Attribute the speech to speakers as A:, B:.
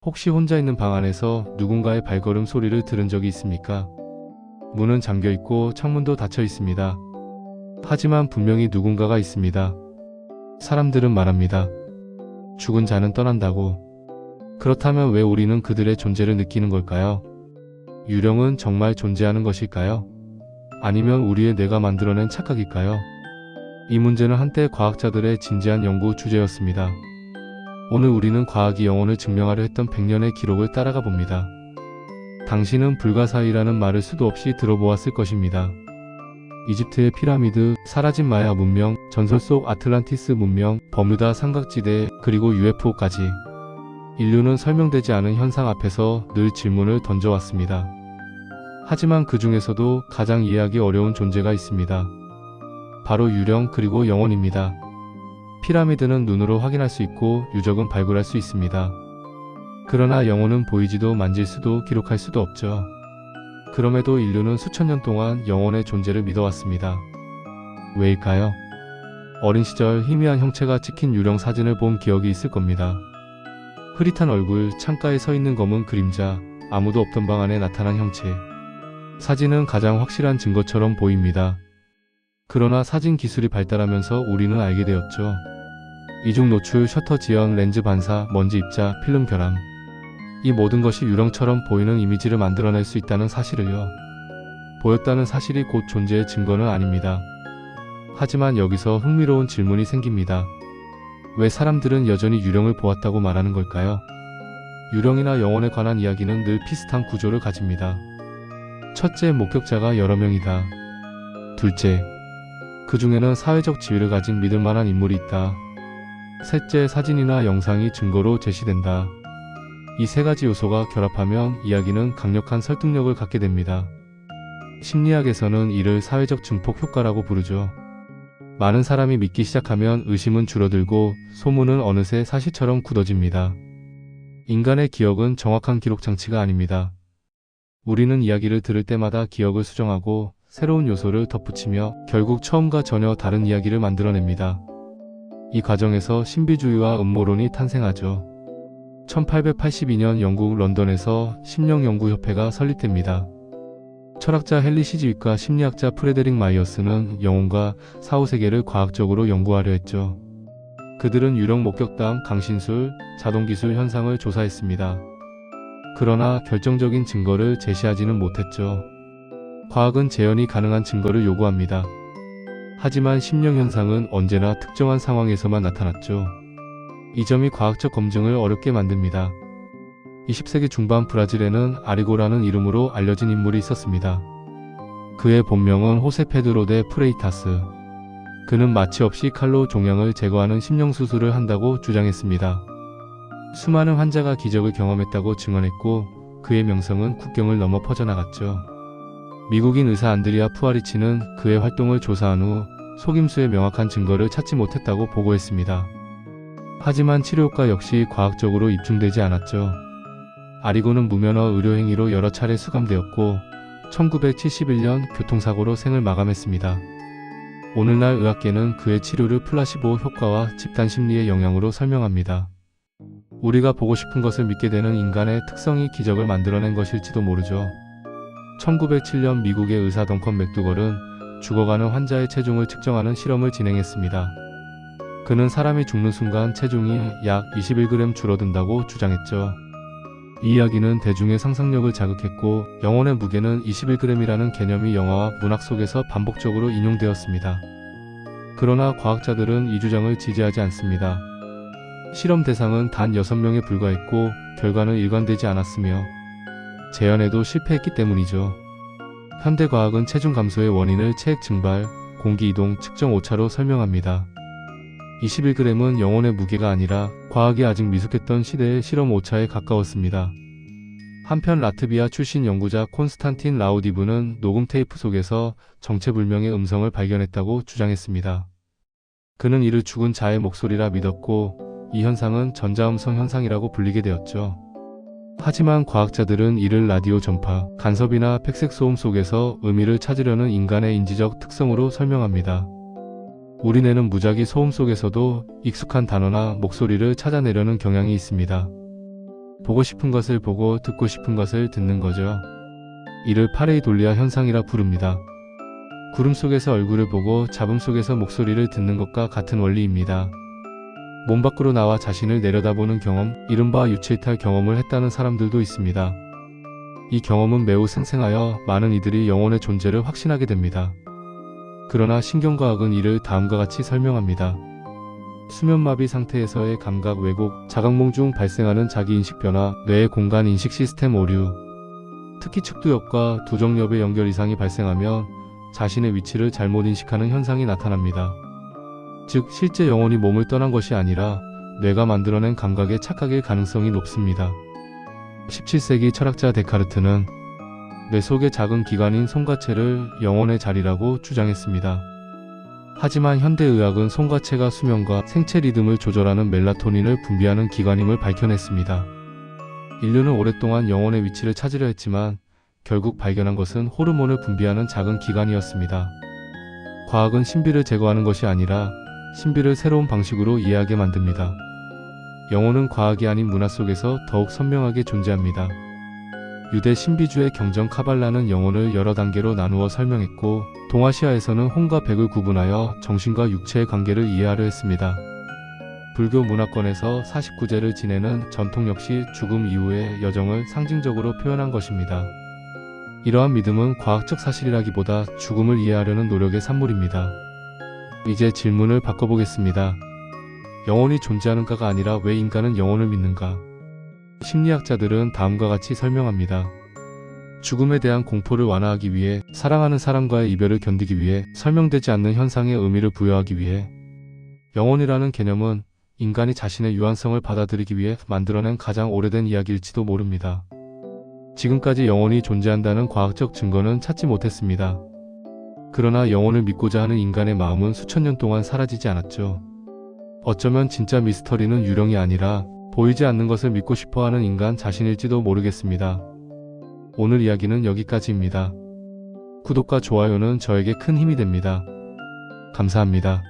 A: 혹시 혼자 있는 방 안에서 누군가의 발걸음 소리를 들은 적이 있습니까? 문은 잠겨 있고 창문도 닫혀 있습니다. 하지만 분명히 누군가가 있습니다. 사람들은 말합니다. 죽은 자는 떠난다고. 그렇다면 왜 우리는 그들의 존재를 느끼는 걸까요? 유령은 정말 존재하는 것일까요? 아니면 우리의 뇌가 만들어낸 착각일까요? 이 문제는 한때 과학자들의 진지한 연구 주제였습니다. 오늘 우리는 과학이 영혼을 증명하려 했던 100년의 기록을 따라가 봅니다. 당신은 불가사의라는 말을 수도 없이 들어보았을 것입니다. 이집트의 피라미드, 사라진 마야 문명, 전설 속 아틀란티스 문명, 버뮤다 삼각지대, 그리고 UFO까지. 인류는 설명되지 않은 현상 앞에서 늘 질문을 던져왔습니다. 하지만 그 중에서도 가장 이해하기 어려운 존재가 있습니다. 바로 유령 그리고 영혼입니다. 피라미드는 눈으로 확인할 수 있고 유적은 발굴할 수 있습니다. 그러나 영혼은 보이지도 만질 수도 기록할 수도 없죠. 그럼에도 인류는 수천 년 동안 영혼의 존재를 믿어왔습니다. 왜일까요? 어린 시절 희미한 형체가 찍힌 유령 사진을 본 기억이 있을 겁니다. 흐릿한 얼굴, 창가에 서 있는 검은 그림자, 아무도 없던 방 안에 나타난 형체. 사진은 가장 확실한 증거처럼 보입니다. 그러나 사진 기술이 발달하면서 우리는 알게 되었죠. 이중 노출, 셔터 지연, 렌즈 반사, 먼지 입자, 필름 결함. 이 모든 것이 유령처럼 보이는 이미지를 만들어낼 수 있다는 사실을요. 보였다는 사실이 곧 존재의 증거는 아닙니다. 하지만 여기서 흥미로운 질문이 생깁니다. 왜 사람들은 여전히 유령을 보았다고 말하는 걸까요? 유령이나 영혼에 관한 이야기는 늘 비슷한 구조를 가집니다. 첫째, 목격자가 여러 명이다. 둘째, 그 중에는 사회적 지위를 가진 믿을 만한 인물이 있다. 셋째, 사진이나 영상이 증거로 제시된다. 이 세 가지 요소가 결합하면 이야기는 강력한 설득력을 갖게 됩니다. 심리학에서는 이를 사회적 증폭 효과라고 부르죠. 많은 사람이 믿기 시작하면 의심은 줄어들고 소문은 어느새 사실처럼 굳어집니다. 인간의 기억은 정확한 기록 장치가 아닙니다. 우리는 이야기를 들을 때마다 기억을 수정하고 새로운 요소를 덧붙이며 결국 처음과 전혀 다른 이야기를 만들어냅니다. 이 과정에서 신비주의와 음모론이 탄생하죠. 1882년 영국 런던에서 심령연구협회가 설립됩니다. 철학자 헨리 시즈윅과 심리학자 프레데릭 마이어스는 영혼과 사후세계를 과학적으로 연구하려 했죠. 그들은 유령 목격담, 강신술, 자동기술 현상을 조사했습니다. 그러나 결정적인 증거를 제시하지는 못했죠. 과학은 재현이 가능한 증거를 요구합니다. 하지만 심령현상은 언제나 특정한 상황에서만 나타났죠. 이 점이 과학적 검증을 어렵게 만듭니다. 20세기 중반 브라질에는 아리고라는 이름으로 알려진 인물이 있었습니다. 그의 본명은 호세 페드로 데 프레이타스. 그는 마취 없이 칼로 종양을 제거하는 심령수술을 한다고 주장했습니다. 수많은 환자가 기적을 경험했다고 증언했고 그의 명성은 국경을 넘어 퍼져나갔죠. 미국인 의사 안드리아 푸아리치는 그의 활동을 조사한 후 속임수의 명확한 증거를 찾지 못했다고 보고했습니다. 하지만 치료효과 역시 과학적으로 입증되지 않았죠. 아리고는 무면허 의료행위로 여러 차례 수감되었고 1971년 교통사고로 생을 마감했습니다. 오늘날 의학계는 그의 치료를 플라시보 효과와 집단심리의 영향으로 설명합니다. 우리가 보고 싶은 것을 믿게 되는 인간의 특성이 기적을 만들어낸 것일지도 모르죠. 1907년 미국의 의사 덩컨 맥두걸은 죽어가는 환자의 체중을 측정하는 실험을 진행했습니다. 그는 사람이 죽는 순간 체중이 약 21g 줄어든다고 주장했죠. 이 이야기는 대중의 상상력을 자극했고 영혼의 무게는 21g이라는 개념이 영화와 문학 속에서 반복적으로 인용되었습니다. 그러나 과학자들은 이 주장을 지지하지 않습니다. 실험 대상은 단 6명에 불과했고 결과는 일관되지 않았으며 재현에도 실패했기 때문이죠. 현대과학은 체중 감소의 원인을 체액 증발, 공기 이동, 측정 오차로 설명합니다. 21g은 영혼의 무게가 아니라 과학이 아직 미숙했던 시대의 실험 오차에 가까웠습니다. 한편 라트비아 출신 연구자 콘스탄틴 라우디브는 녹음 테이프 속에서 정체불명의 음성을 발견했다고 주장했습니다. 그는 이를 죽은 자의 목소리라 믿었고 이 현상은 전자음성 현상이라고 불리게 되었죠. 하지만 과학자들은 이를 라디오 전파, 간섭이나 백색 소음 속에서 의미를 찾으려는 인간의 인지적 특성으로 설명합니다. 우리 뇌는 무작위 소음 속에서도 익숙한 단어나 목소리를 찾아내려는 경향이 있습니다. 보고 싶은 것을 보고 듣고 싶은 것을 듣는 거죠. 이를 파레이돌리아 현상이라 부릅니다. 구름 속에서 얼굴을 보고 잡음 속에서 목소리를 듣는 것과 같은 원리입니다. 몸 밖으로 나와 자신을 내려다보는 경험, 이른바 유체이탈 경험을 했다는 사람들도 있습니다. 이 경험은 매우 생생하여 많은 이들이 영혼의 존재를 확신하게 됩니다. 그러나 신경과학은 이를 다음과 같이 설명합니다. 수면마비 상태에서의 감각 왜곡, 자각몽 중 발생하는 자기인식 변화, 뇌의 공간 인식 시스템 오류, 특히 측두엽과 두정엽의 연결 이상이 발생하면 자신의 위치를 잘못 인식하는 현상이 나타납니다. 즉 실제 영혼이 몸을 떠난 것이 아니라 뇌가 만들어낸 감각에 착각일 가능성이 높습니다. 17세기 철학자 데카르트는 뇌 속의 작은 기관인 송가체를 영혼의 자리라고 주장했습니다. 하지만 현대의학은 송가체가 수면과 생체 리듬을 조절하는 멜라토닌을 분비하는 기관임을 밝혀냈습니다. 인류는 오랫동안 영혼의 위치를 찾으려 했지만 결국 발견한 것은 호르몬을 분비하는 작은 기관이었습니다. 과학은 신비를 제거하는 것이 아니라 신비를 새로운 방식으로 이해하게 만듭니다. 영혼은 과학이 아닌 문화 속에서 더욱 선명하게 존재합니다. 유대 신비주의 경전 카발라는 영혼을 여러 단계로 나누어 설명했고, 동아시아에서는 혼과 백을 구분하여 정신과 육체의 관계를 이해하려 했습니다. 불교 문화권에서 49제를 지내는 전통 역시 죽음 이후의 여정을 상징적으로 표현한 것입니다. 이러한 믿음은 과학적 사실이라기보다 죽음을 이해하려는 노력의 산물입니다. 이제 질문을 바꿔보겠습니다. 영혼이 존재하는가가 아니라 왜 인간은 영혼을 믿는가? 심리학자들은 다음과 같이 설명합니다. 죽음에 대한 공포를 완화하기 위해, 사랑하는 사람과의 이별을 견디기 위해, 설명되지 않는 현상의 의미를 부여하기 위해, 영혼이라는 개념은 인간이 자신의 유한성을 받아들이기 위해 만들어낸 가장 오래된 이야기일지도 모릅니다. 지금까지 영혼이 존재한다는 과학적 증거는 찾지 못했습니다. 그러나 영혼을 믿고자 하는 인간의 마음은 수천 년 동안 사라지지 않았죠. 어쩌면 진짜 미스터리는 유령이 아니라 보이지 않는 것을 믿고 싶어하는 인간 자신일지도 모르겠습니다. 오늘 이야기는 여기까지입니다. 구독과 좋아요는 저에게 큰 힘이 됩니다. 감사합니다.